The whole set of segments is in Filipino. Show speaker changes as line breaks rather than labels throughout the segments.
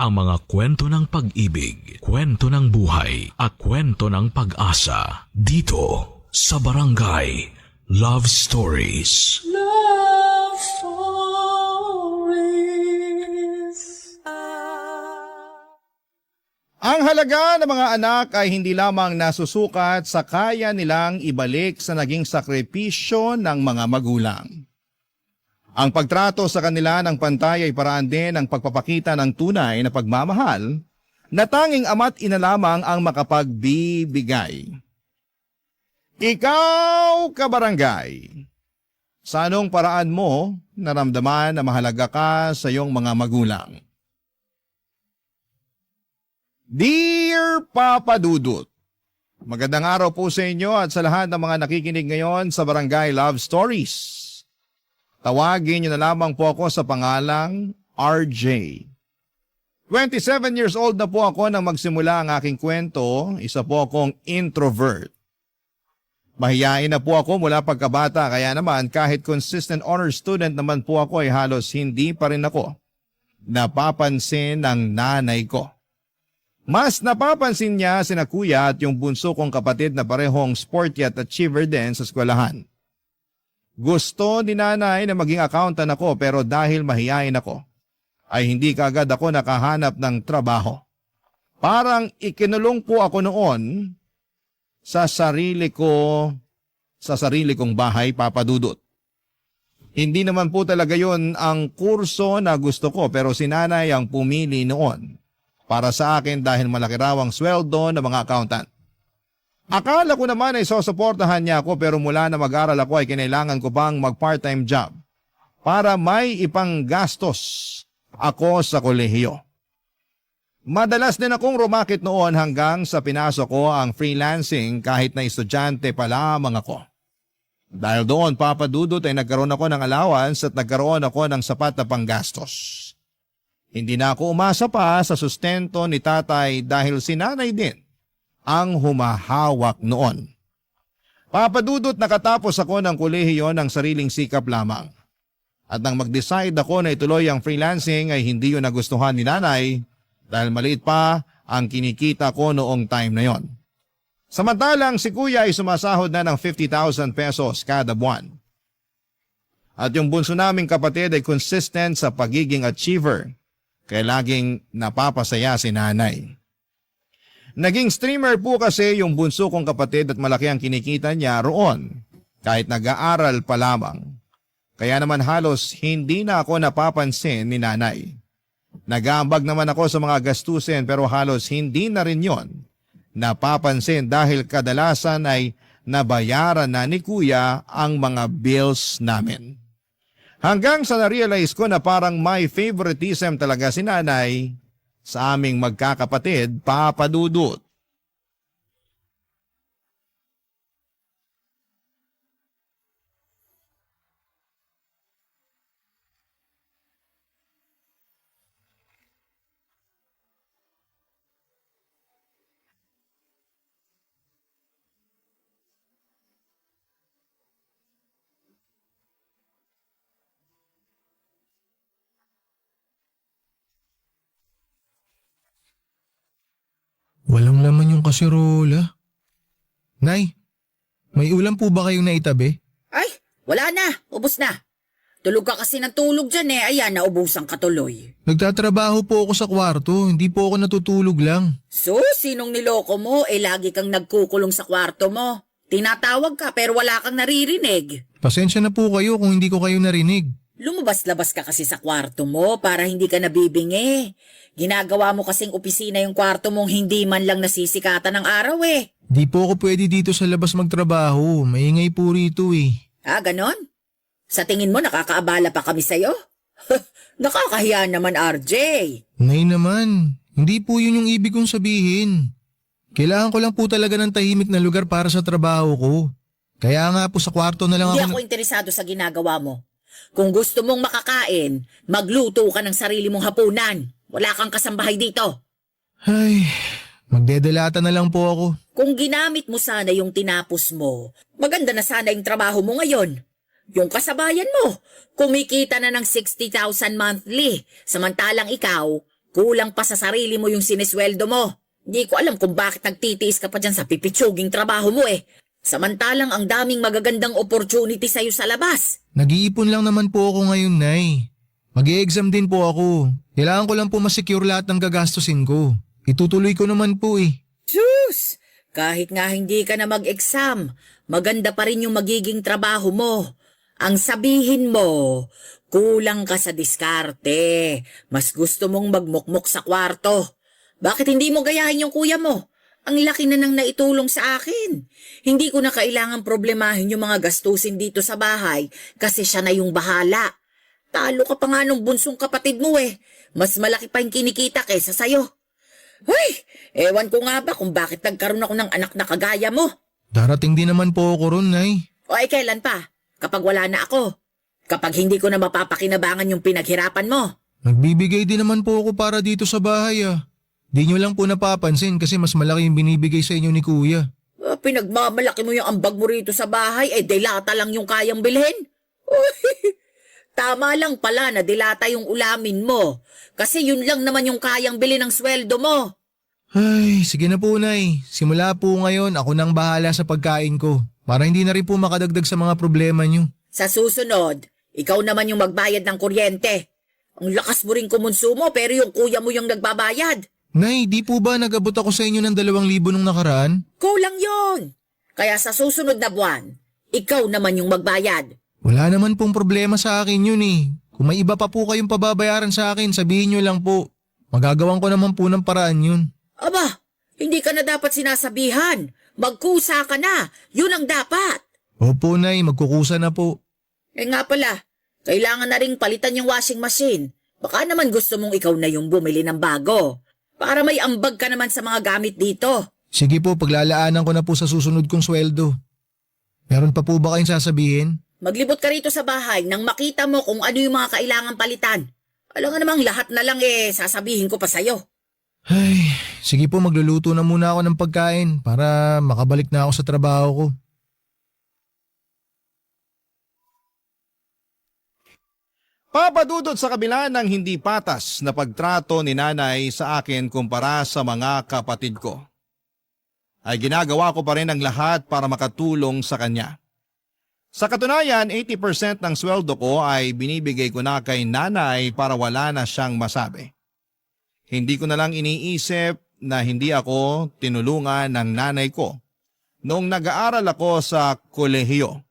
ang mga kwento ng pag-ibig, kwento ng buhay, at kwento ng pag-asa dito sa Barangay Love Stories.
Love Stories.
Ang halaga ng mga anak ay hindi lamang nasusukat sa kaya nilang ibalik sa naging sakripisyo ng mga magulang. Ang pagtrato sa kanila ng pantay ay paraan din ng pagpapakita ng tunay na pagmamahal na tanging ama't ina lamang ang makapagbibigay. Ikaw, kabarangay, sa anong paraan mo naramdaman na mahalaga ka sa iyong mga magulang? Dear Papa Dudut, magandang araw po sa inyo at sa lahat ng mga nakikinig ngayon sa Barangay Love Stories. Tawagin niyo na lamang po ako sa pangalang RJ. 27 years old na po ako nang magsimula ang aking kwento. Isa po akong introvert. Mahiyain na po ako mula pagkabata, kaya naman kahit consistent honor student naman po ako ay halos hindi pa rin ako napapansin ng nanay ko. Mas napapansin niya sina kuya at yung bunso kong kapatid na parehong sporty at achiever din sa eskwelahan. Gusto ni nanay na maging accountant ako pero dahil mahiyain ako, ay hindi kaagad ako nakahanap ng trabaho. Parang ikinulong po ako noon sa sarili kong bahay, Papa Dudut. Hindi naman po talaga yon ang kurso na gusto ko pero si nanay ang pumili noon para sa akin dahil malaki raw ang sweldo ng mga accountant. Akala ko naman ay sosuportahan niya ako pero mula na mag-aral ako ay kinailangan ko pang mag-part-time job para may ipang gastos ako sa kolehiyo. Madalas din akong rumakit noon hanggang sa pinasok ko ang freelancing kahit na estudyante pa lamang ako. Dahil doon, Papa Dudut, ay nagkaroon ako ng allowance at nagkaroon ako ng sapat na panggastos. Hindi na ako umasa pa sa sustento ni tatay dahil si nanay din ang humahawak noon. Papa Dudut, nakatapos ako ng kolehiyo ng sariling sikap lamang. At nang mag-decide ako na ituloy ang freelancing ay hindi yun nagustuhan ni nanay dahil maliit pa ang kinikita ko noong time na yon. Samantalang si kuya ay sumasahod na ng 50,000 pesos kada buwan. At yung bunso naming kapatid ay consistent sa pagiging achiever kaya laging napapasaya si nanay. Naging streamer po kasi yung bunso kong kapatid at malaki ang kinikita niya roon kahit nag-aaral pa lamang. Kaya naman halos hindi na ako napapansin ni nanay. Nag-aambag naman ako sa mga gastusin pero halos hindi na rin yon napapansin dahil kadalasan ay nabayaran na ni kuya ang mga bills namin. Hanggang sa na-realize ko na parang may favoritism talaga si nanay sa aming magkakapatid, Papa Dudut.
Walang laman yung kasirola. Nay, may ulam po ba kayong naitabi?
Ay, wala na. Ubus na. Tulog ka kasi ng tulog dyan eh. Ayan, naubusan ka tuloy.
Nagtatrabaho po ako sa kwarto, hindi po ako natutulog lang.
So, sinong niloko mo? Lagi kang nagkukulong sa kwarto mo. Tinatawag ka pero wala kang naririnig.
Pasensya na po kayo kung hindi ko kayo narinig.
Lumabas-labas ka kasi sa kwarto mo para hindi ka nabibingi. Ginagawa mo kasing opisina yung kwarto mong hindi man lang nasisikatan ng araw eh.
Di po ako pwede dito sa labas magtrabaho, maingay po rito eh.
Ganon? Sa tingin mo nakakaabala pa kami sa'yo? Nakakahiya naman, RJ.
Nay naman, hindi po yun yung ibig kong sabihin. Kailangan ko lang po talaga ng tahimik na lugar para sa trabaho ko. Kaya nga po sa kwarto na lang
Hindi
ako...
ako interesado sa ginagawa mo. Kung gusto mong makakain, magluto ka ng sarili mong hapunan. Wala kang kasambahay dito.
Ay, magdedelata na lang po ako.
Kung ginamit mo sana yung tinapos mo, maganda na sana yung trabaho mo ngayon. Yung kasabayan mo, kumikita na ng 60,000 monthly. Samantalang ikaw, Kulang pa sa sarili mo yung sinisweldo mo. Hindi ko alam kung bakit nagtitiis ka pa dyan sa pipitsuging trabaho mo eh. Samantalang ang daming magagandang opportunity sa'yo sa labas.
Nag-iipon lang naman po ako ngayon, Nay. Mag-i-exam din po ako. Kailangan ko lang po masecure lahat ng gagastusin ko. Itutuloy ko naman po eh.
Sus! Kahit nga hindi ka na mag-exam, maganda pa rin yung magiging trabaho mo. Ang sabihin mo, kulang ka sa diskarte. Mas gusto mong magmukmok sa kwarto. Bakit hindi mo gayahin yung kuya mo? Ang laki na nang naitulong sa akin. Hindi ko na kailangan problemahin yung mga gastusin dito sa bahay kasi siya na yung bahala. Talo ka pa nga nung bunsong kapatid mo eh. Mas malaki pa yung kinikita kaysa sa'yo. Hoy, ewan ko nga ba kung bakit nagkaroon ako ng anak na kagaya mo.
Darating din naman po ako ron, Nay.
O ay kailan pa? Kapag wala na ako. Kapag hindi ko na mapapakinabangan yung pinaghirapan mo.
Nagbibigay din naman po ako para dito sa bahay ah. Di nyo lang po napapansin kasi mas malaki yung binibigay sa inyo ni Kuya.
Pinagmamalaki mo yung ambag mo rito sa bahay, dilata lang yung kayang bilhin. Tama lang pala na dilata yung ulamin mo. Kasi yun lang naman yung kayang bilhin ng sweldo mo.
Ay, sige na po, Nay. Simula po ngayon, ako nang bahala sa pagkain ko. Para hindi na rin po makadagdag sa mga problema nyo.
Sa susunod, ikaw naman yung magbayad ng kuryente. Ang lakas mo rin kumonsumo pero yung kuya mo yung nagbabayad.
Nay, di po ba nag-abot ako sa inyo ng 2,000 nung nakaraan?
Kulang yon. Kaya sa susunod na buwan, ikaw naman yung magbayad.
Wala naman pong problema sa akin yun eh. Kung may iba pa po kayong pababayaran sa akin, sabihin nyo lang po. Magagawan ko naman po ng paraan yun.
Aba, hindi ka na dapat sinasabihan. Magkusa ka na. Yun ang dapat.
Opo, Nay, magkukusa na po.
Nga pala, kailangan na ring palitan yung washing machine. Baka naman gusto mong ikaw na yung bumili ng bago. Para may ambag ka naman sa mga gamit dito.
Sige po, paglalaanan ko na po sa susunod kong sweldo. Meron pa po ba kayong sasabihin?
Maglibot ka rito sa bahay nang makita mo kung ano yung mga kailangan palitan. Alam nga namang lahat na lang sasabihin ko pa sa'yo.
Ay, sige po, magluluto na muna ako ng pagkain para makabalik na ako sa trabaho ko.
Papadudot sa kabila ng hindi patas na pagtrato ni nanay sa akin kumpara sa mga kapatid ko, ay ginagawa ko pa rin ang lahat para makatulong sa kanya. Sa katunayan, 80% ng sweldo ko ay binibigay ko na kay nanay para wala na siyang masabi. Hindi ko na lang iniisip na hindi ako tinulungan ng nanay ko noong nag-aaral ako sa kolehiyo.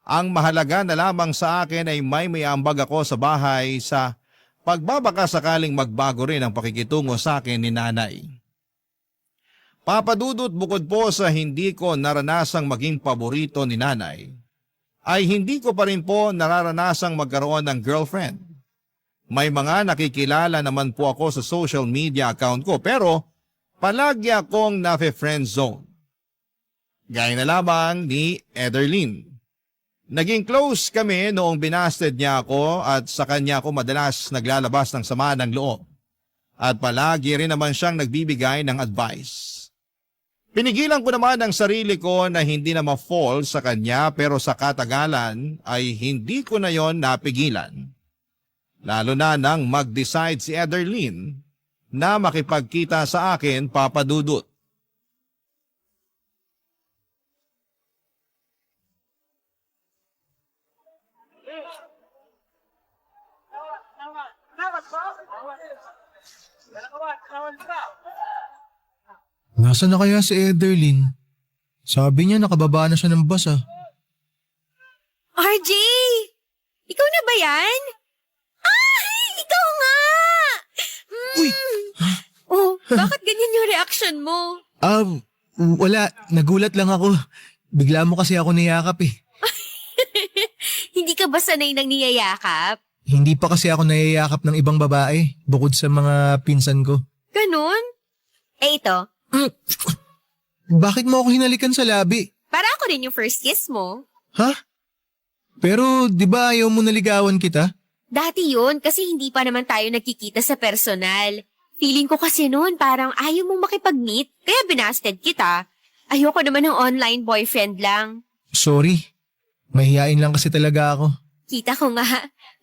Ang mahalaga na lamang sa akin ay may ambag ako sa bahay sa pagbabaka sakaling magbago rin ang pakikitungo sa akin ni nanay. Papadudot, bukod po sa hindi ko naranasang maging paborito ni nanay, ay hindi ko pa rin po nararanasang magkaroon ng girlfriend. May mga nakikilala naman po ako sa social media account ko pero palagi akong nafe-friend zone. Gaya na lamang ni Ederlyn. Naging close kami noong binasted niya ako at sa kanya ako madalas naglalabas ng sama ng loob. At palagi rin naman siyang nagbibigay ng advice. Pinigilan ko naman ang sarili ko na hindi na ma-fall sa kanya pero sa katagalan ay hindi ko na yon napigilan. Lalo na nang mag-decide si Ederlyn na makipagkita sa akin, papadudot.
Nasaan na kaya si Ederlyn? Sabi niya nakababa na siya ng bus ah.
RJ! Ikaw na ba yan? Ay! Ikaw nga!
Uy!
Oh, bakit ganyan yung reaction mo?
Wala. Nagulat lang ako. Bigla mo kasi ako niyakap eh.
Hindi ka ba sanay nang niyayakap?
Hindi pa kasi ako niyayakap ng ibang babae bukod sa mga pinsan ko.
Ganon? Ito,
Bakit mo ako hinalikan sa labi?
para ako rin yung first kiss mo.
Ha? Pero di ba ayaw mo naligawan kita?
Dati yun, kasi hindi pa naman tayo nagkikita sa personal. Feeling ko kasi noon parang ayaw mong makipag-meet, kaya binasted kita. Ayoko naman ng online boyfriend lang.
Sorry. Mahihain lang kasi talaga ako.
Kita ko nga,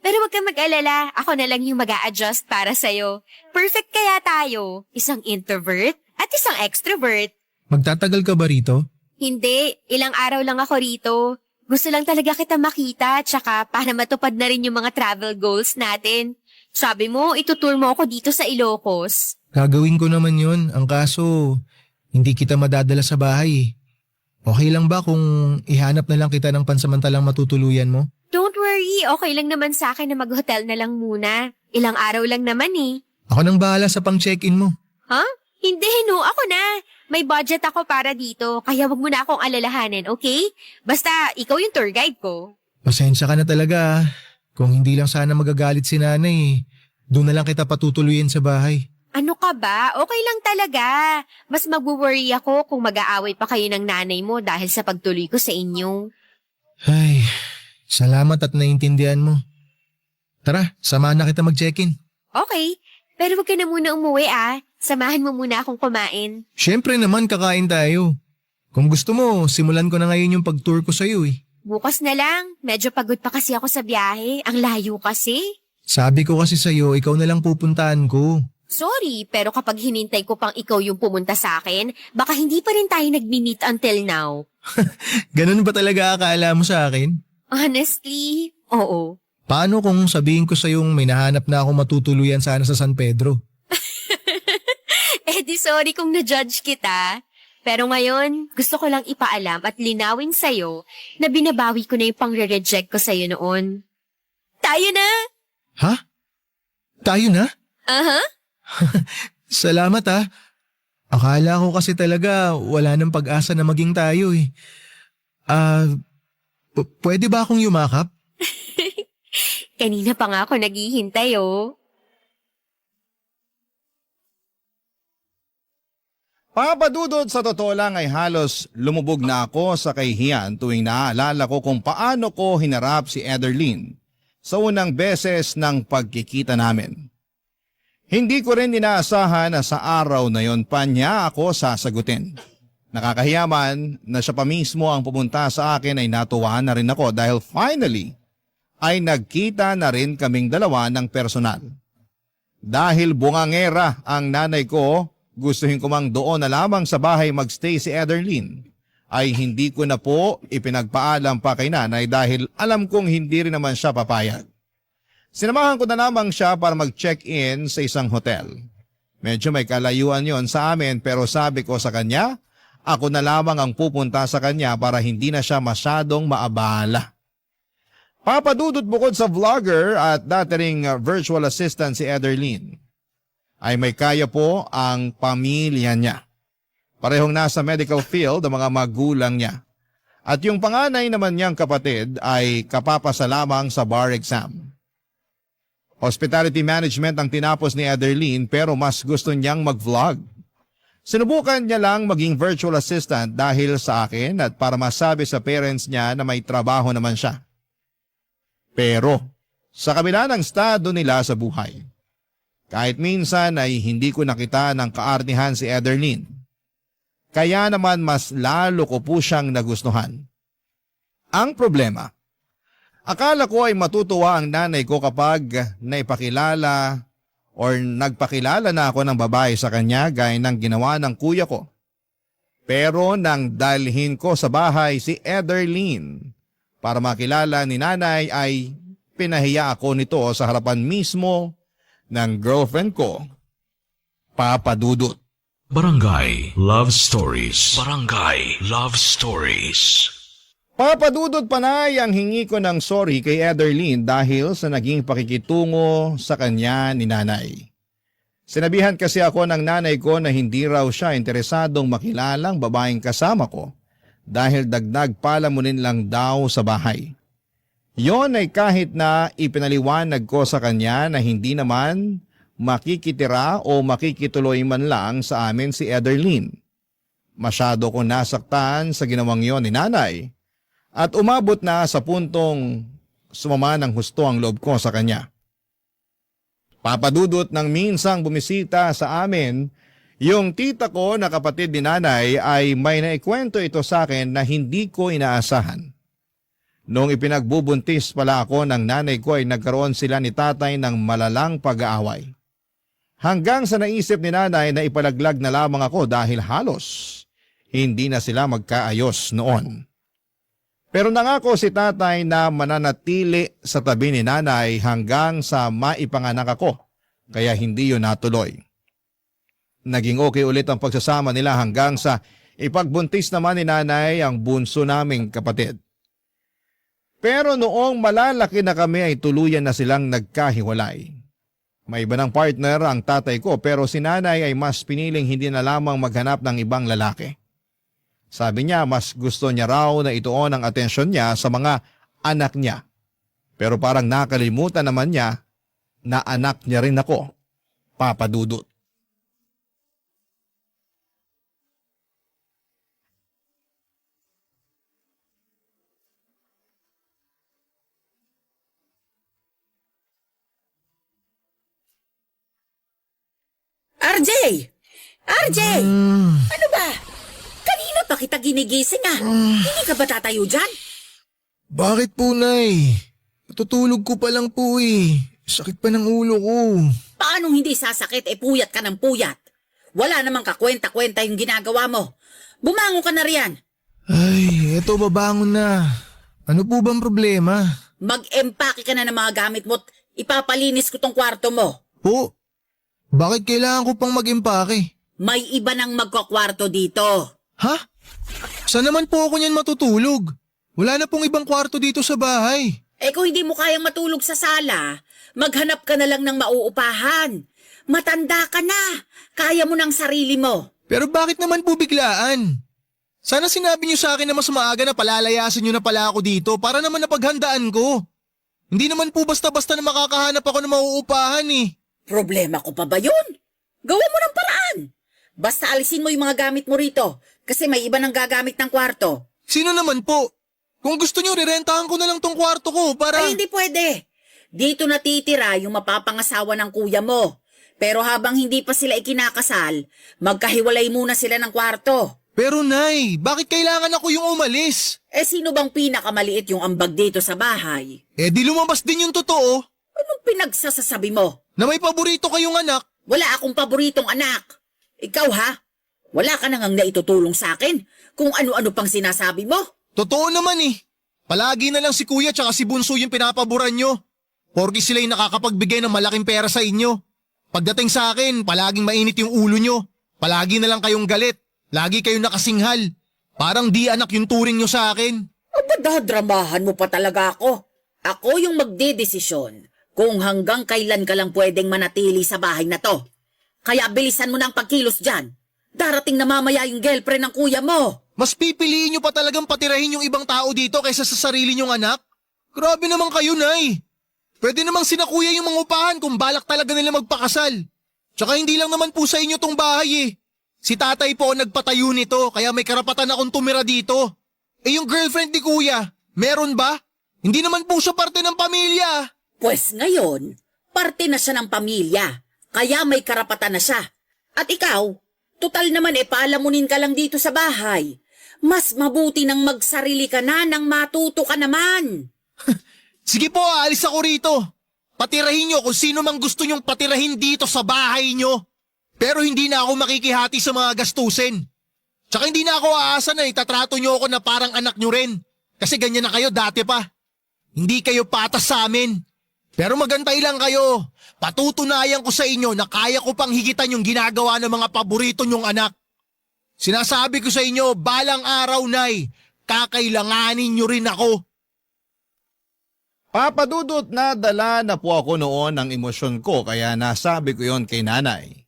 Pero wag kang mag-alala, ako na lang yung mag-a-adjust para sa'yo. Perfect kaya tayo. Isang introvert at isang extrovert.
Magtatagal ka ba rito?
Hindi, ilang araw lang ako rito. Gusto lang talaga kita makita, tsaka para matupad na rin yung mga travel goals natin. Sabi mo, itutour mo ako dito sa Ilocos.
Gagawin ko naman yun. Ang kaso, hindi kita madadala sa bahay. Okay lang ba kung ihanap na lang kita ng pansamantalang matutuluyan mo?
Don't worry, okay lang naman sa akin na mag-hotel na lang muna. Ilang araw lang naman eh.
Ako nang bahala sa pang-check-in mo.
Huh? Hindi, no, ako na. May budget ako para dito, kaya wag mo na akong alalahanin, okay? Basta, ikaw yung tour guide ko.
Pasensya ka na talaga. Kung hindi lang sana magagalit si nanay, doon na lang kita patutuluyin sa bahay.
Ano ka ba? Okay lang talaga. Mas mag-worry ako kung mag-aaway pa kayo ng nanay mo dahil sa pagtuloy ko sa inyo.
Ay, salamat at naiintindihan mo. Tara, samahan na kita mag-check-in.
Okay, pero wag ka na muna umuwi ah. Samahan mo muna akong kumain.
Siyempre naman kakain tayo. Kung gusto mo, simulan ko na ngayon yung pag-tour ko sa'yo eh.
Bukas na lang. Medyo pagod pa kasi ako sa biyahe. Ang layo kasi.
Sabi ko kasi sa'yo, ikaw na lang pupuntahan ko.
Sorry, pero kapag hinintay ko pang ikaw yung pumunta sa akin, baka hindi pa rin tayo nag-meet until now.
Ganun ba talaga akala mo sa akin?
Honestly, oo.
Paano kung sabihin ko sa'yong may nahanap na ako matutuluyan sana sa San Pedro?
Eh di sorry kung na-judge kita. Pero ngayon, gusto ko lang ipaalam at linawin sa'yo na binabawi ko na yung pang-reject ko sa'yo noon. Tayo na!
Ha? Tayo na?
Aha.
Salamat ha. Akala ko kasi talaga wala nang pag-asa na maging tayo eh. Pwede ba akong yumakap?
Kanina pa nga ako naghihintay oh.
Papadudod, sa totoo lang ay halos lumubog na ako sa kahihiyan tuwing naaalala ko kung paano ko hinarap si Ederlyn sa unang beses ng pagkikita namin. Hindi ko rin inaasahan na sa araw na yon pa niya ako sasagutin. Nakakahiyaman na siya pa mismo ang pumunta sa akin ay natuwa na rin ako dahil finally ay nagkita na rin kaming dalawa ng personal. Dahil bungangera ang nanay ko, gustuhin ko mang doon na lamang sa bahay magstay si Ederlyn, ay hindi ko na po ipinagpaalam pa kay nanay dahil alam kong hindi rin naman siya papayag. Sinamahan ko na lamang siya para mag-check-in sa isang hotel. Medyo may kalayuan yon sa amin pero sabi ko sa kanya, ako na lamang ang pupunta sa kanya para hindi na siya masyadong maabala. Papadudot, bukod sa vlogger at dati ring virtual assistant si Ederlyn, ay may kaya po ang pamilya niya. Parehong nasa medical field ang mga magulang niya. At yung panganay naman niyang kapatid ay kapapasa lamang sa bar exam. Hospitality management ang tinapos ni Ederlyn pero mas gusto niyang mag-vlog. Sinubukan niya lang maging virtual assistant dahil sa akin at para masabi sa parents niya na may trabaho naman siya. Pero sa kabila ng estado nila sa buhay, kahit minsan ay hindi ko nakita ng kaartihan si Ederlyn. Kaya naman mas lalo ko po siyang nagustuhan. Ang problema, akala ko ay matutuwa ang nanay ko kapag naipakilala or nagpakilala na ako ng babae sa kanya gaya ng ginawa ng kuya ko. Pero nang dalhin ko sa bahay si Ederlyn para makilala ni nanay ay pinahiya ako nito sa harapan mismo ng girlfriend ko, Papadudot.
Barangay Love Stories. Barangay Love Stories.
Papadudot, panay ang hingi ko ng sorry kay Ederlyn dahil sa naging pakikitungo sa kanya ni nanay. Sinabihan kasi ako ng nanay ko na hindi raw siya interesadong makilalang babaeng kasama ko dahil dagdag palamunin lang daw sa bahay. Yon ay kahit na ipinaliwanag ko sa kanya na hindi naman makikitira o makikituloy man lang sa amin si Ederlyn. Masyado ko nasaktan sa ginawang yon ni nanay at umabot na sa puntong sumama ng husto ang loob ko sa kanya. Papadudot, ng minsang bumisita sa amin, yung tita ko na kapatid ni nanay ay may naikwento ito sa akin na hindi ko inaasahan. Noong ipinagbubuntis pala ako ng nanay ko ay nagkaroon sila ni tatay ng malalang pag-aaway. Hanggang sa naisip ni nanay na ipalaglag na lamang ako dahil halos hindi na sila magkaayos noon. Pero nangako si tatay na mananatili sa tabi ni nanay hanggang sa maipanganak ako, kaya hindi yun natuloy. Naging okay ulit ang pagsasama nila hanggang sa ipagbuntis naman ni nanay ang bunso naming kapatid. Pero noong malalaki na kami ay tuluyan na silang nagkahiwalay. May iba ng partner ang tatay ko pero si nanay ay mas piniling hindi na lamang maghanap ng ibang lalaki. Sabi niya mas gusto niya raw na ituon ang atensyon niya sa mga anak niya. Pero parang nakalimutan naman niya na anak niya rin ako, Papa Dudut.
RJ! RJ! Ano ba? Kanina pa kita ginigising ah. Hindi ka ba tatayo dyan?
Bakit po, Nay? Natutulog ko pa lang po eh. Sakit pa ng ulo ko.
Paanong hindi sasakit puyat ka ng puyat? Wala namang kakwenta-kwenta yung ginagawa mo. Bumangon ka na riyan.
Ay, eto babangon na. Ano po bang problema?
Mag-empake ka na ng mga gamit mo at ipapalinis ko tong kwarto mo.
Po, bakit kailangan ko pang mag-impake?
May iba nang magkakwarto dito.
Ha? Saan naman po ako niyan matutulog? Wala na pong ibang kwarto dito sa bahay.
Kung hindi mo kayang matulog sa sala, maghanap ka na lang ng mauupahan. Matanda ka na. Kaya mo ng sarili mo.
Pero bakit naman po biglaan? Sana sinabi niyo sa akin na mas maaga na palalayasin niyo na pala ako dito para naman napaghandaan ko. Hindi naman po basta-basta na makakahanap ako ng mauupahan eh.
Problema ko pa ba yun? Gawa mo ng paraan. Basta alisin mo yung mga gamit mo rito kasi may iba nang gagamit ng kwarto.
Sino naman po? Kung gusto niyo, rirentahan ko na lang tong kwarto ko para...
Ay, hindi pwede. Dito natitira yung mapapangasawa ng kuya mo. Pero habang hindi pa sila ikinakasal, magkahiwalay muna sila ng kwarto.
Pero Nay, bakit kailangan ako yung umalis?
Sino bang pinakamaliit yung ambag dito sa bahay?
Di lumabas din yung totoo.
Anong pinagsasasabi mo?
Na may paborito kayong anak.
Wala akong paboritong anak. Ikaw ha? Wala ka nang naitutulong sa akin kung ano-ano pang sinasabi mo.
Totoo naman eh. Palagi na lang si kuya tsaka si bunso yung pinapaboran nyo. Porki sila yung nakakapagbigay ng malaking pera sa inyo. Pagdating sa akin, palaging mainit yung ulo nyo. Palagi na lang kayong galit. Lagi kayong nakasinghal. Parang di anak yung turing nyo sa akin.
Aba, dadramahan mo pa talaga ako. Ako yung magdedesisyon kung hanggang kailan ka lang pwedeng manatili sa bahay na to. Kaya bilisan mo na ang pagkilos dyan. Darating na mamaya yung girlfriend ng kuya mo.
Mas pipiliin nyo pa talagang patirahin yung ibang tao dito kaysa sa sarili nyong anak? Grabe naman kayo, Nay. Pwede namang sinakuya yung mga upahan kung balak talaga nila magpakasal. Tsaka hindi lang naman po sa inyo tong bahay eh. Si tatay po ang nagpatayo nito kaya may karapatan akong tumira dito. Yung girlfriend ni kuya, meron ba? Hindi naman po siya parte ng pamilya.
Pues ngayon, parte na siya ng pamilya. Kaya may karapatan na siya. At ikaw, total naman paalamunin ka lang dito sa bahay. Mas mabuti nang magsarili ka na nang matuto ka naman.
Sige po, aalis ako rito. Patirahin nyo kung sino mang gusto nyong patirahin dito sa bahay nyo. Pero hindi na ako makikihati sa mga gastusin. Tsaka hindi na ako aasa na itatrato nyo ako na parang anak nyo rin. Kasi ganyan na kayo dati pa. Hindi kayo patas sa amin. Pero magantay lang kayo. Patutunayan ko sa inyo na kaya ko pang higitan yung ginagawa ng mga paborito nyong anak. Sinasabi ko sa inyo, balang araw, Nay, kakailanganin nyo rin ako.
Papa Dudut, nadala na po ako noon ng emosyon ko kaya nasabi ko yon kay nanay.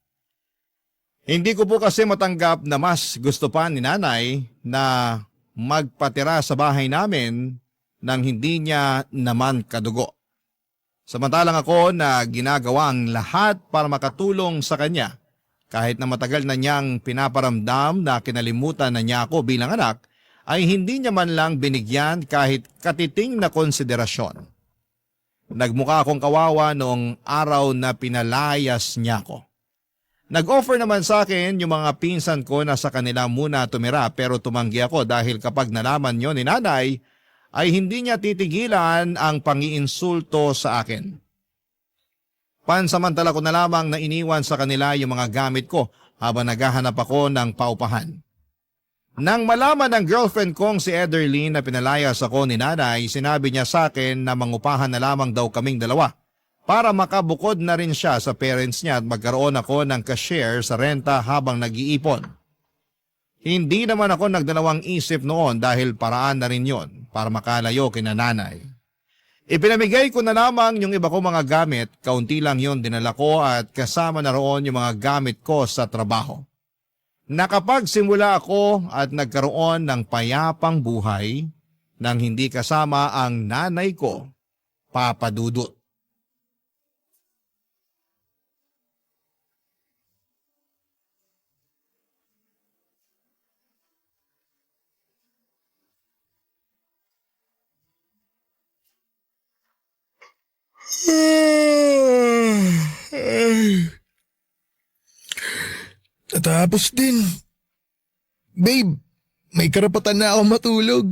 Hindi ko po kasi matanggap na mas gusto pa ni nanay na magpatira sa bahay namin nang hindi niya naman kadugo. Samantalang ako na ginagawa ang lahat para makatulong sa kanya. Kahit na matagal na niyang pinaparamdam na kinalimutan na niya ako bilang anak, ay hindi niya man lang binigyan kahit katiting na konsiderasyon. Nagmukha akong kawawa noong araw na pinalayas niya ako. Nag-offer naman sa akin yung mga pinsan ko na sa kanila muna tumira pero tumanggi ako dahil kapag nalaman niyo ni nanay, ay hindi niya titigilan ang pangiinsulto sa akin. Pansamantala ko na lamang na iniwan sa kanila yung mga gamit ko habang naghahanap ako ng paupahan. Nang malaman ng girlfriend kong si Ederlyn na pinalayas ako ni nanay, sinabi niya sa akin na mangupahan na lamang daw kaming dalawa para makabukod na rin siya sa parents niya at magkaroon ako ng ka-share sa renta habang nag-iipon. Hindi naman ako nagdalawang isip noon dahil paraan na rin yon para makalayo kina nanay. Ipinamigay ko na lamang yung iba kong mga gamit, kaunti lang yon dinala ko at kasama na roon yung mga gamit ko sa trabaho. Nakapagsimula ako at nagkaroon ng payapang buhay nang hindi kasama ang nanay ko, Papa Dudut.
Natapos din. Babe, may karapatan na ako matulog.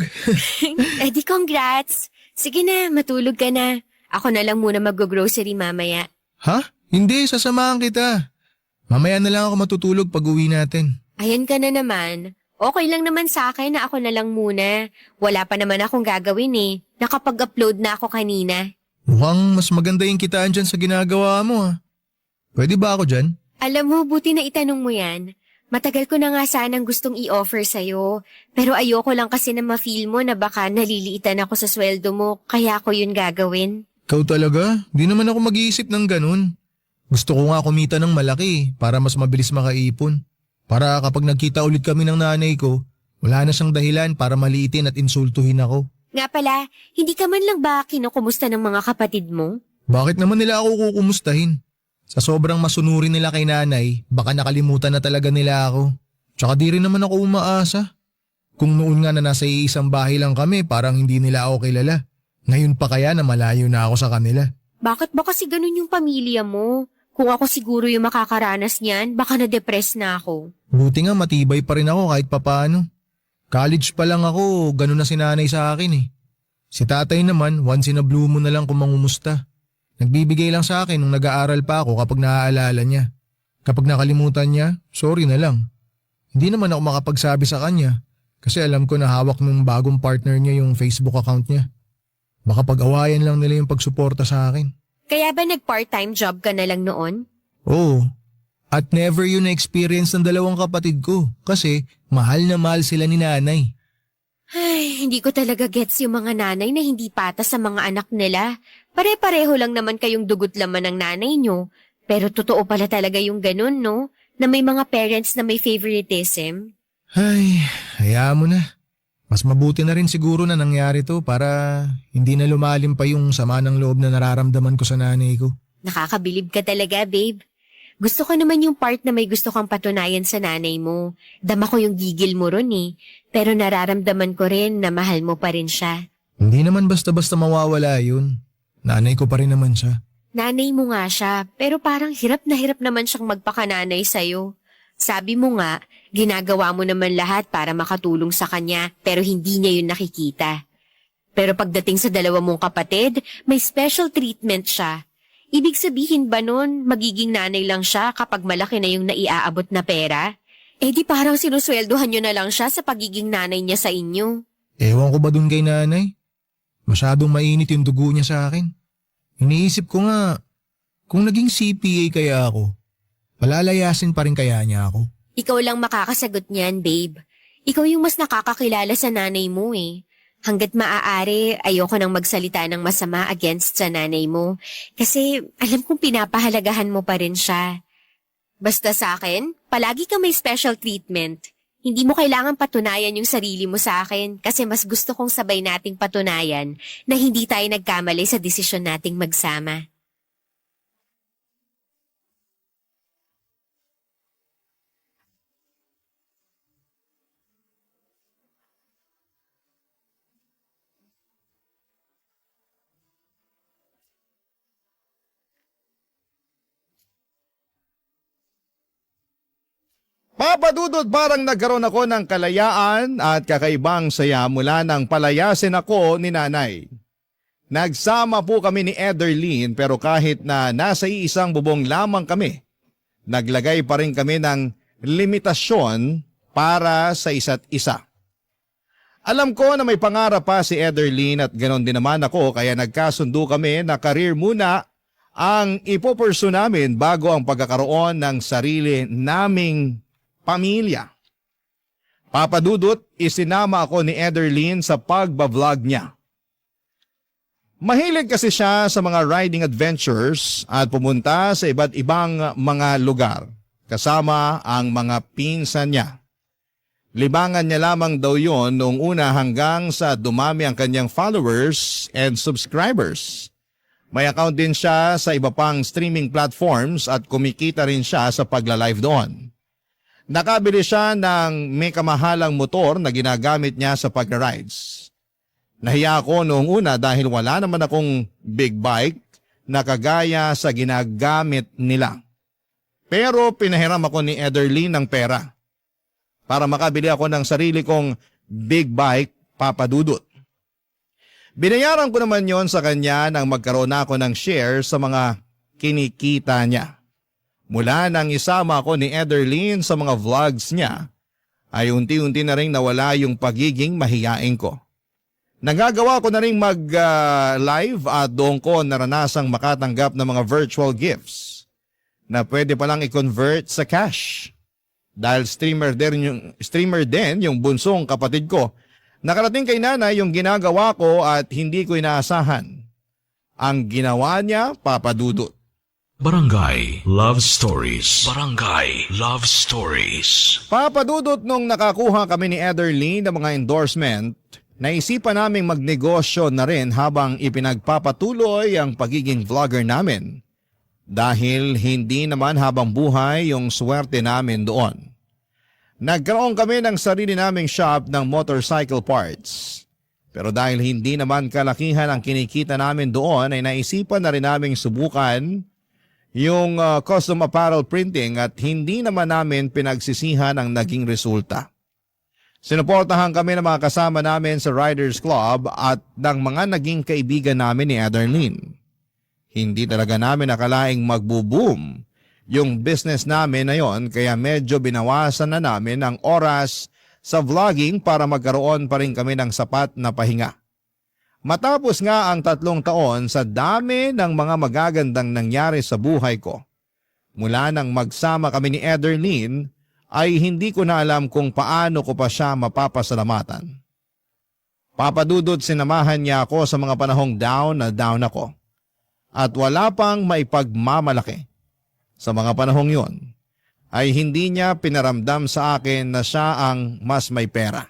Eh di congrats. Sige na, matulog ka na. Ako na lang muna mag-grocery mamaya.
Ha? Hindi, sasamahan kita. Mamaya na lang ako matutulog pag uwi natin.
Ayan ka na naman. Okay lang naman sa akin na ako na lang muna. Wala pa naman akong gagawin eh. Nakapag-upload na ako kanina.
Mukhang mas maganda yung kitaan dyan sa ginagawa mo ha. Pwede ba ako dyan?
Alam mo, buti na itanong mo yan. Matagal ko na nga sanang gustong i-offer sa'yo. Pero ayoko lang kasi na ma-feel mo na baka naliliitan ako sa sweldo mo, kaya ako yun gagawin.
Ikaw talaga? Di naman ako mag-iisip ng ganun. Gusto ko nga kumita ng malaki para mas mabilis makaipon. Para kapag nagkita ulit kami ng nanay ko, wala na siyang dahilan para maliitin at insultuhin ako.
Nga pala, hindi ka man lang ba kinukumusta ng mga kapatid mo?
Bakit naman nila ako kukumustahin? Sa sobrang masunurin nila kay nanay, baka nakalimutan na talaga nila ako. Tsaka di rin naman ako umaasa. Kung noon nga na nasa iisang bahay lang kami, parang hindi nila ako kilala. Ngayon pa kaya na malayo na ako sa kanila.
Bakit ba kasi ganun yung pamilya mo? Kung ako siguro yung makakaranas niyan, baka na-depress na ako.
Buti nga matibay pa rin ako kahit papaano. College pa lang ako, ganun na si nanay sa akin eh. Si tatay naman, once in a blue moon na lang kung mangumusta. Nagbibigay lang sa akin nung nag-aaral pa ako kapag naaalala niya. Kapag nakalimutan niya, sorry na lang. Hindi naman ako makapagsabi sa kanya kasi alam ko na hawak ng bagong partner niya yung Facebook account niya. Baka pag-awayan lang nila yung pagsuporta sa akin.
Kaya ba nag-part-time job ka na lang noon?
Oo. At never yun na-experience ng dalawang kapatid ko kasi mahal na mahal sila ni nanay.
Ay, hindi ko talaga gets yung mga nanay na hindi patas sa mga anak nila. Pare-pareho lang naman kayong dugot laman ng nanay nyo. Pero totoo pala talaga yung ganun, no? Na may mga parents na may favoritism.
Ay, hayaan mo na. Mas mabuti na rin siguro na nangyari to para hindi na lumalim pa yung sama ng loob na nararamdaman ko sa nanay ko.
Nakakabilib ka talaga, babe. Gusto ko naman yung part na may gusto kang patunayan sa nanay mo. Dama ko yung gigil mo ron eh. Pero nararamdaman ko rin na mahal mo pa rin siya.
Hindi naman basta-basta mawawala yun. Nanay ko pa rin naman siya.
Nanay mo nga siya, pero parang hirap na hirap naman siyang magpakananay sa'yo. Sabi mo nga, ginagawa mo naman lahat para makatulong sa kanya, pero hindi niya yun nakikita. Pero pagdating sa dalawa mong kapatid, may special treatment siya. Ibig sabihin ba nun, magiging nanay lang siya kapag malaki na yung naiaabot na pera? Eh di parang sinusweldohan nyo na lang siya sa pagiging nanay niya sa inyo.
Ewan ko ba dun kay nanay? Masyadong mainit yung dugo niya sa akin. Iniisip ko nga, kung naging CPA kaya ako, palalayasin pa rin kaya niya ako.
Ikaw lang makakasagot niyan, babe. Ikaw yung mas nakakakilala sa nanay mo eh. Hanggat maaari, ayoko nang magsalita ng masama against sa nanay mo. Kasi alam kong pinapahalagahan mo pa rin siya. Basta sa akin, palagi ka may special treatment. Hindi mo kailangan patunayan yung sarili mo sa akin kasi mas gusto kong sabay nating patunayan na hindi tayo nagkamali sa desisyon nating magsama.
Papadudot, parang nagkaroon ako ng kalayaan at kakaibang saya mula nang palayasin ako ni nanay. Nagsama po kami ni Ederlyn pero kahit na nasa iisang bubong lamang kami, naglagay pa rin kami ng limitasyon para sa isa't isa. Alam ko na may pangarap pa si Ederlyn at ganon din naman ako kaya nagkasundo kami na career muna ang ipopursu namin bago ang pagkakaroon ng sarili naming pamilya. Papadudot, isinama ako ni Ederlyn sa pagbablog niya. Mahilig kasi siya sa mga riding adventures at pumunta sa iba't ibang mga lugar kasama ang mga pinsan niya. Libangan niya lamang daw yon noong una hanggang sa dumami ang kanyang followers and subscribers. May account din siya sa iba pang streaming platforms at kumikita rin siya sa pagla-live doon. Nakabili siya ng may kamahalang motor na ginagamit niya sa pag-rides. Nahiya ako noong una dahil wala naman akong big bike na kagaya sa ginagamit nila. Pero pinahiram ako ni Ederlyn ng pera para makabili ako ng sarili kong big bike, Papadudot. Binayaran ko naman yon sa kanya nang magkaroon ako ng share sa mga kinikita niya. Mula nang isama ako ni Ederlyn sa mga vlogs niya, ay unti-unti na rin nawala yung pagiging mahiyain ko. Nagagawa ko na rin mag-live at doon ko naranasang makatanggap ng mga virtual gifts na pwede palang i-convert sa cash. Dahil streamer din yung bunsong kapatid ko, nakarating kay nanay yung ginagawa ko at hindi ko inaasahan. Ang ginawa niya, Papadudot.
Barangay Love Stories. Barangay Love Stories.
Papadudot, nung nakakuha kami ni Ederlyn ng mga endorsement, naisipan naming magnegosyo na rin habang ipinagpapatuloy ang pagiging vlogger namin. Dahil hindi naman habang buhay yung swerte namin doon. Nagkaroon kami ng sarili naming shop ng motorcycle parts. Pero dahil hindi naman kalakihan ang kinikita namin doon ay naisipan na rin naming subukan yung custom apparel printing at hindi naman namin pinagsisihan ang naging resulta. Sinuportahan kami ng mga kasama namin sa Riders Club at ng mga naging kaibigan namin ni Ederlyn. Hindi talaga namin nakalaing magbo-boom yung business namin na yon kaya medyo binawasan na namin ang oras sa vlogging para magkaroon pa rin kami ng sapat na pahinga. Matapos nga ang 3 taon sa dami ng mga magagandang nangyari sa buhay ko, mula nang magsama kami ni Ederlyn ay hindi ko na alam kung paano ko pa siya mapapasalamatan. Papadudot, sinamahan niya ako sa mga panahong down na down ako. At wala pang maipagmamalaki. Sa mga panahong yon, ay hindi niya pinaramdam sa akin na siya ang mas may pera.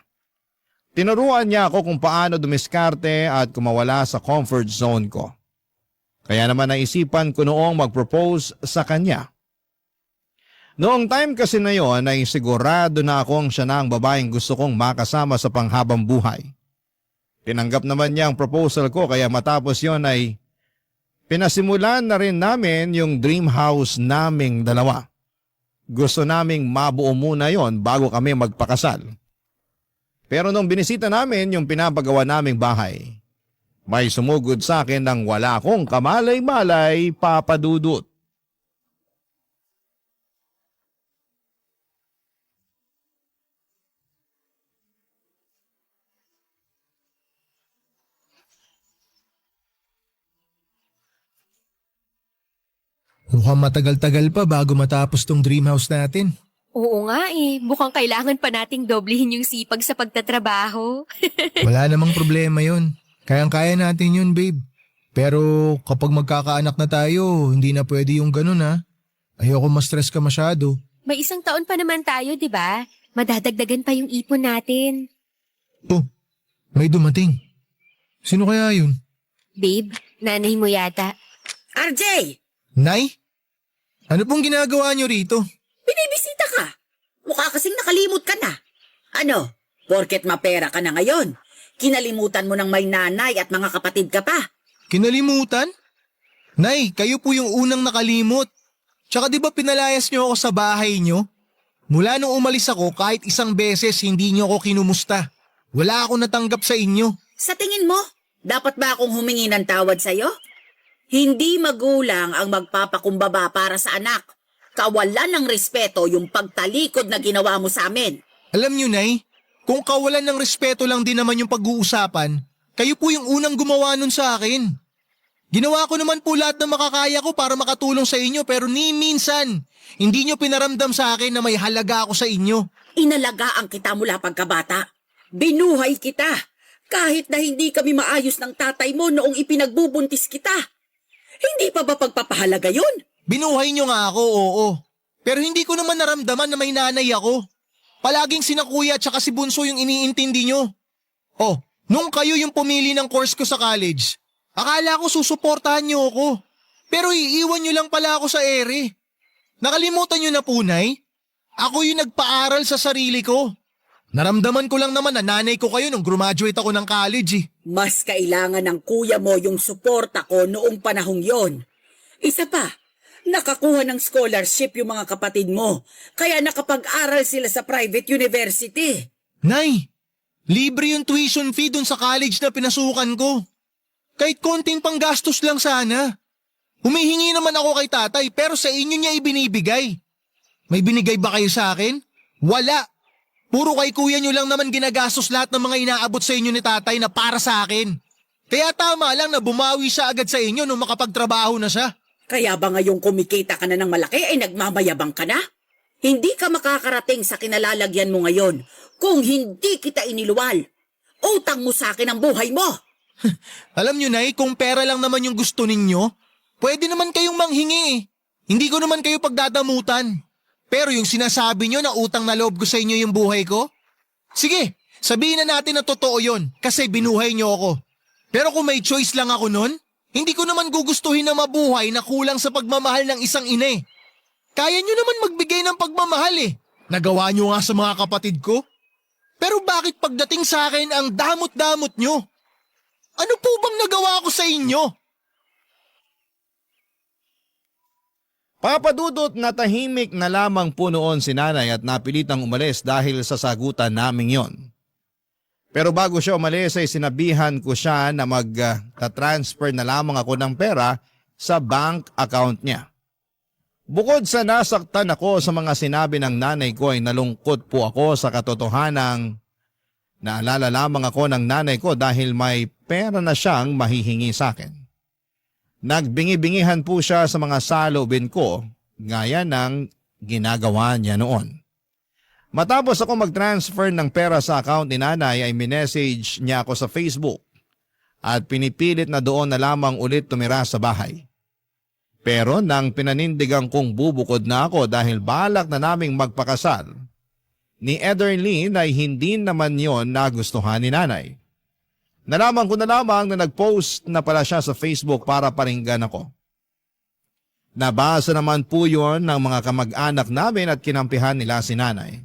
Tinuruan niya ako kung paano dumiskarte at kumawala sa comfort zone ko. Kaya naman naisipan ko noong mag-propose sa kanya. Noong time kasi na yon ay sigurado na akong siya na ang babaeng gusto kong makasama sa panghabang buhay. Tinanggap naman niya ang proposal ko kaya matapos yon ay pinasimulan na rin namin yung dream house naming dalawa. Gusto naming mabuo muna yon bago kami magpakasal. Pero nung binisita namin yung pinapagawa naming bahay, may sumugod sa akin ng wala akong kamalay-malay, Papadudot.
Mukhang matagal-tagal pa bago matapos tong dream house natin.
Oo nga mukhang kailangan pa nating doblehin yung sipag sa pagtatrabaho.
Wala namang problema yon. Kayang-kaya natin yun, babe. Pero kapag magkakaanak na tayo, hindi na pwede yung ganun ha. Ayoko ma-stress ka masyado.
May 1 taon pa naman tayo, di ba? Madadagdagan pa yung ipon natin.
Oh, may dumating. Sino kaya yun?
Babe, nanay mo yata.
RJ!
Nay? Ano pong ginagawa niyo rito?
Binibisita ka. Mukha kasing nakalimot ka na. Ano? Porket mapera ka na ngayon. Kinalimutan mo ng may nanay at mga kapatid ka pa.
Kinalimutan? Nay, kayo po yung unang nakalimot. Tsaka di ba pinalayas niyo ako sa bahay niyo? Mula nung umalis ako kahit isang beses hindi niyo ako kinumusta. Wala akong natanggap sa inyo.
Sa tingin mo, dapat ba akong humingi ng tawad sa'yo? Hindi magulang ang magpapakumbaba para sa anak. Kawalan ng respeto yung pagtalikod na ginawa mo sa amin.
Alam niyo, Nay, kung kawalan ng respeto lang din naman yung pag-uusapan, kayo po yung unang gumawa nun sa akin. Ginawa ko naman po lahat ng makakaya ko para makatulong sa inyo pero ni minsan, hindi nyo pinaramdam sa akin na may halaga ako sa inyo.
Inalagaan kita mula pagkabata. Binuhay kita. Kahit na hindi kami maayos ng tatay mo noong ipinagbubuntis kita. Hindi pa ba pagpapahalaga yun?
Binuhay nyo nga ako, oo. Pero hindi ko naman naramdaman na may nanay ako. Palaging sina kuya at saka si Bunso yung iniintindi nyo. Oh, nung kayo yung pumili ng course ko sa college, akala ko susuportahan nyo ako. Pero iiwan nyo lang pala ako sa ere. Nakalimutan nyo na po, Nay? Ako yung nagpaaral sa sarili ko. Naramdaman ko lang naman na nanay ko kayo nung graduate ako ng college eh.
Mas kailangan ng kuya mo yung suporta ko noong panahong yon. Isa pa, nakakuha ng scholarship yung mga kapatid mo, kaya nakapag-aral sila sa private university.
Nay, libre yung tuition fee dun sa college na pinasukan ko. Kahit konting panggastos lang sana. Humihingi naman ako kay tatay pero sa inyo niya ibinibigay. May binigay ba kayo sa akin? Wala. Puro kay kuya nyo lang naman ginagastos lahat ng mga inaabot sa inyo ni tatay na para sa akin. Kaya tama lang na bumawi siya agad sa inyo nung makapagtrabaho na siya.
Kaya ba ngayong kumikita ka na ng malaki ay nagmamayabang ka na? Hindi ka makakarating sa kinalalagyan mo ngayon kung hindi kita iniluwal. Utang mo sa akin ang buhay mo.
Alam nyo, Nay, kung pera lang naman yung gusto ninyo, pwede naman kayong manghingi eh. Hindi ko naman kayo pagdadamutan. Pero yung sinasabi nyo na utang na loob ko sa inyo yung buhay ko? Sige, sabihin na natin na totoo yon kasi binuhay nyo ako. Pero kung may choice lang ako nun, hindi ko naman gugustuhin na mabuhay na kulang sa pagmamahal ng isang ina eh. Kaya nyo naman magbigay ng pagmamahal eh. Nagawa nyo nga sa mga kapatid ko. Pero bakit pagdating sa akin ang damot-damot nyo? Ano po bang nagawa ko sa inyo?
Papadudot na tahimik na lamang po noon si nanay at napilitang umalis dahil sa sagutan naming yon. Pero bago siya umalis ay sinabihan ko siya na mag-transfer na lamang ako ng pera sa bank account niya. Bukod sa nasaktan ako sa mga sinabi ng nanay ko ay nalungkot po ako sa katotohanang naalala lamang ako ng nanay ko dahil may pera na siyang mahihingi sa akin. Nagbingi-bingihan po siya sa mga saloobin ko gaya ng ginagawa niya noon. Matapos ako mag-transfer ng pera sa account ni nanay ay minessage niya ako sa Facebook at pinipilit na doon na lamang ulit tumira sa bahay. Pero nang pinanindigan kong bubukod na ako dahil balak na naming magpakasal, ni Ederlyn ay hindi naman yon nagustuhan ni nanay. Nalaman ko na lamang na nag-post na pala siya sa Facebook para paringgan ako. Nabasa naman po yon ng mga kamag-anak namin at kinampihan nila si nanay.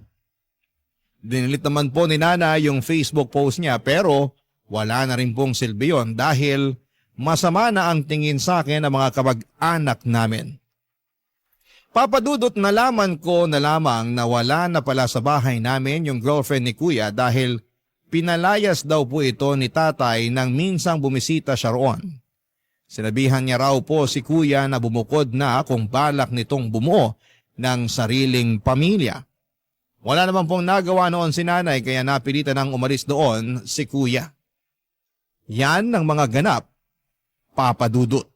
Dinilit naman po ni nanay yung Facebook post niya pero wala na rin pong silbi yun dahil masama na ang tingin sa akin ng mga kamag-anak namin. Papadudot nalaman ko na lamang na wala na pala sa bahay namin yung girlfriend ni kuya dahil pinalayas daw po ito ni tatay nang minsang bumisita siya roon. Sinabihan niya raw po si kuya na bumukod na kung balak nitong bumuo ng sariling pamilya. Wala naman pong nagawa noon si nanay kaya napilitan ng umalis doon si kuya. Yan ang mga ganap, Papadudot.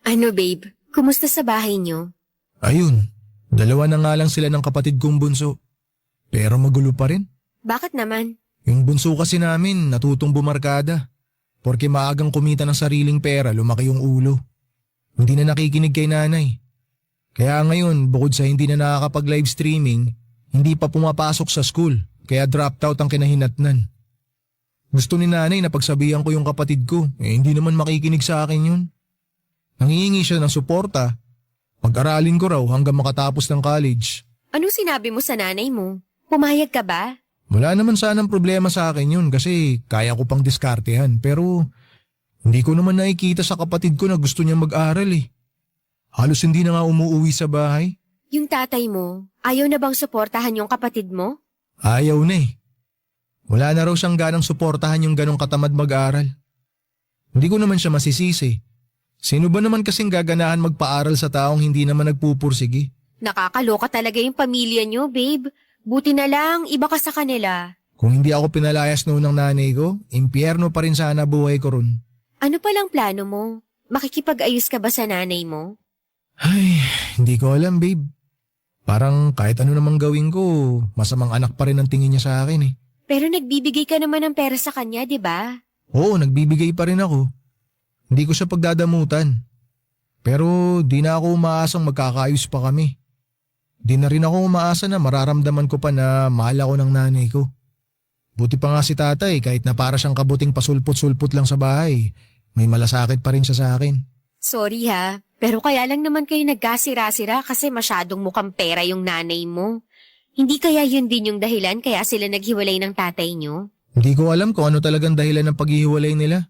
Ano babe, kumusta sa bahay niyo?
Ayun, dalawa na nga lang sila ng kapatid kong bunso. Pero magulo pa rin.
Bakit naman?
Yung bunso kasi namin natutong bumarkada. Porke maagang kumita ng sariling pera, lumaki yung ulo. Hindi na nakikinig kay nanay. Kaya ngayon, bukod sa hindi na nakakapag-live streaming, hindi pa pumapasok sa school, kaya dropped out ang kinahinatnan. Gusto ni nanay na pagsabihan ko yung kapatid ko, hindi naman makikinig sa akin yun. Nangihingi siya ng suporta. Pag-aralin ko raw hanggang makatapos ng college.
Anong sinabi mo sa nanay mo? Pumayag ka ba?
Wala naman sanang problema sa akin yun kasi kaya ko pang diskartehan pero hindi ko naman nakikita sa kapatid ko na gusto niya mag-aral eh. Halos hindi na nga umuwi sa bahay.
Yung tatay mo, ayaw na bang suportahan yung kapatid mo?
Ayaw na eh. Wala na raw siyang ganang suportahan yung ganong katamad mag-aral. Hindi ko naman siya masisisi. Sino ba naman kasing gaganahan magpaaral sa taong hindi naman nagpupursigi?
Nakakaloka talaga yung pamilya nyo, babe. Buti na lang, iba ka sa kanila.
Kung hindi ako pinalayas noon ng nanay ko, impyerno pa rin sana buhay ko ron.
Ano palang plano mo? Makikipag-ayos ka ba sa nanay mo?
Ay, hindi ko alam babe. Parang kahit ano namang gawin ko, masamang anak pa rin ang tingin niya sa akin eh.
Pero nagbibigay ka naman ng pera sa kanya, di ba?
Oo, nagbibigay pa rin ako. Hindi ko siya pagdadamutan. Pero di na ako umaasang magkakaayos pa kami. Di na rin ako umaasa na mararamdaman ko pa na mahal ako ng nanay ko. Buti pa nga si tatay kahit na para siyang kabuting pasulpot-sulpot lang sa bahay. May malasakit pa rin siya sa akin.
Sorry ha, pero kaya lang naman kayo nagkasira-sira kasi masyadong mukhang pera yung nanay mo. Hindi kaya yun din yung dahilan kaya sila naghiwalay ng tatay nyo?
Hindi ko alam kung ano talagang dahilan ng paghihiwalay nila.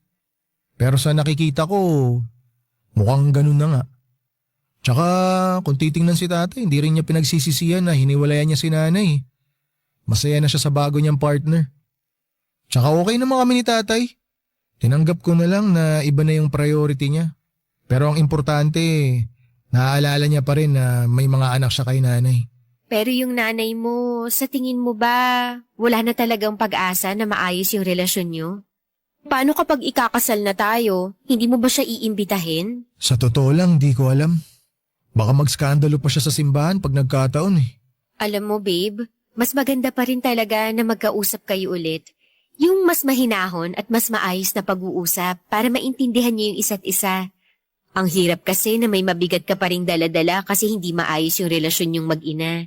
Pero sa nakikita ko, mukhang ganun na nga. Tsaka kung titingnan si tatay, hindi rin niya pinagsisisihan na hiniwalayan niya si nanay. Masaya na siya sa bago niyang partner. Tsaka okay naman kami ni tatay. Tinanggap ko na lang na iba na yung priority niya. Pero ang importante, naaalala niya pa rin na may mga anak siya kay nanay.
Pero yung nanay mo, sa tingin mo ba, wala na talagang pag-asa na maayos yung relasyon nyo? Paano kapag ikakasal na tayo, hindi mo ba siya iimbitahin?
Sa totoo lang, di ko alam. Baka mag-skandalo pa siya sa simbahan pag nagkataon eh.
Alam mo babe, mas maganda pa rin talaga na magkausap kayo ulit. Yung mas mahinahon at mas maayos na pag-uusap para maintindihan niyo yung isa't isa. Ang hirap kasi na may mabigat ka pa ring dala-dala kasi hindi maayos yung relasyon yung mag-ina.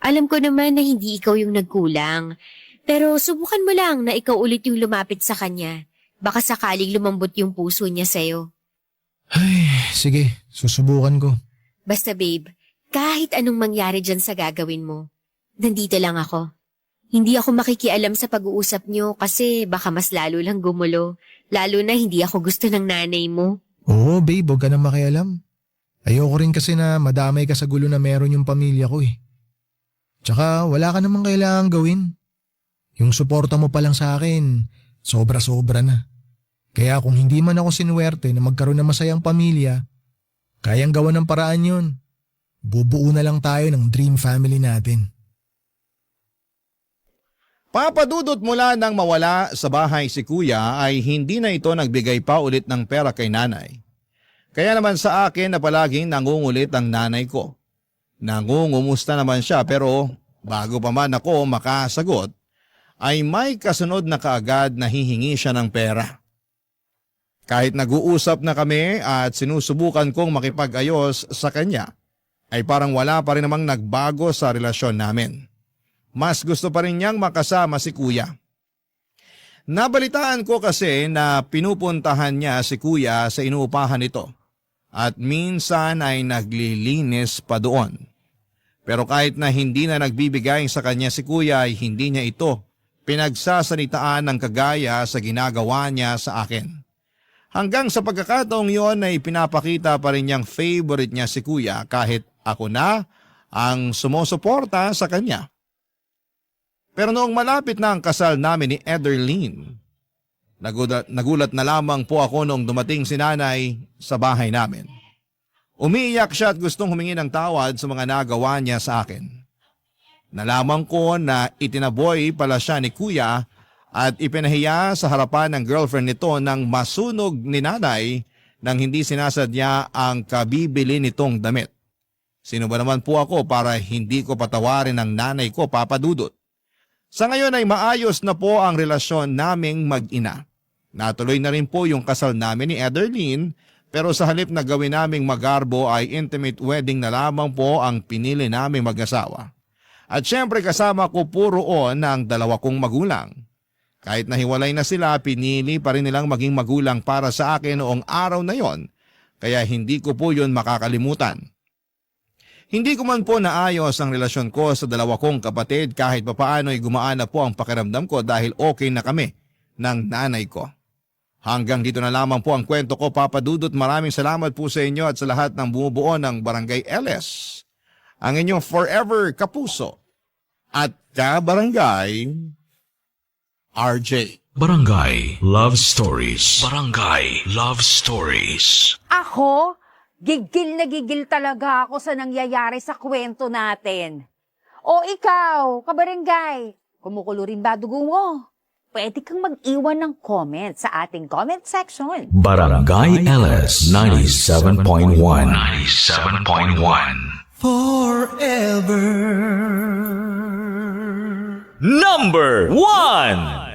Alam ko naman na hindi ikaw yung nagkulang. Pero subukan mo lang na ikaw ulit yung lumapit sa kanya. Baka sakaling lumambot yung puso niya sa'yo.
Ay, sige, susubukan ko.
Basta babe, kahit anong mangyari dyan sa gagawin mo, nandito lang ako. Hindi ako makikialam sa pag-uusap niyo kasi baka mas lalo lang gumulo. Lalo na hindi ako gusto ng nanay mo.
Oo babe, huwag ka nang makialam. Ayoko rin kasi na madamay ka sa gulo na meron yung pamilya ko eh. Tsaka wala ka namang kailangang gawin. Yung suporta mo pa lang sa akin, sobra-sobra na. Kaya kung hindi man ako sinuwerte na magkaroon ng masayang pamilya, kayang gawa ng paraan yun. Bubuo na lang tayo ng dream family natin.
Papadudot mula nang mawala sa bahay si kuya ay hindi na ito nagbigay pa ulit ng pera kay nanay. Kaya naman sa akin na palaging nangungulit ang nanay ko. Nangungumusta naman siya pero bago pa man ako makasagot, ay may kasunod na kaagad na hihingi siya ng pera. Kahit nag-uusap na kami at sinusubukan kong makipag-ayos sa kanya, ay parang wala pa rin namang nagbago sa relasyon namin. Mas gusto pa rin niyang makasama si kuya. Nabalitaan ko kasi na pinupuntahan niya si kuya sa inuupahan nito at minsan ay naglilinis pa doon. Pero kahit na hindi na nagbibigay sa kanya si kuya ay hindi niya ito pinagsasalitaan ng kagaya sa ginagawa niya sa akin. Hanggang sa pagkakataong yon ay pinapakita pa rin niyang favorite niya si kuya kahit ako na ang sumusuporta sa kanya. Pero noong malapit na ang kasal namin ni Ederlyn, nagulat na lamang po ako noong dumating si nanay sa bahay namin. Umiiyak siya at gustong humingi ng tawad sa mga nagawa niya sa akin. Nalaman ko na itinaboy pala siya ni kuya at ipinahiya sa harapan ng girlfriend nito nang masunog ni nanay nang hindi sinasadya ang kabibili nitong damit. Sino ba naman po ako para hindi ko patawarin ang nanay ko, Papa Dudut? Sa ngayon ay maayos na po ang relasyon naming mag-ina. Natuloy na rin po yung kasal namin ni Ederlyn pero sa halip na gawin naming magarbo ay intimate wedding na lamang po ang pinili naming mag-asawa. At syempre kasama ko po roon ang dalawa kong magulang. Kahit nahiwalay na sila, pinili pa rin nilang maging magulang para sa akin noong araw na yon, kaya hindi ko po yun makakalimutan. Hindi ko man po naayos ang relasyon ko sa dalawa kong kapatid kahit papaano ay gumaan na po ang pakiramdam ko dahil okay na kami ng nanay ko. Hanggang dito na lamang po ang kwento ko, Papa Dudut. Maraming salamat po sa inyo at sa lahat ng bumubuo ng Barangay LS. Ang inyong forever kapuso at kabarangay, RJ.
Barangay Love Stories. Barangay Love Stories.
Ako, gigil na gigil talaga ako sa nangyayari sa kwento natin. O ikaw, kabarangay, kumukulo rin ba dugo mo? Pwede kang mag-iwan ng comment sa ating comment section.
Barangay LS 97.1. 97.1.
Forever.
Number 1.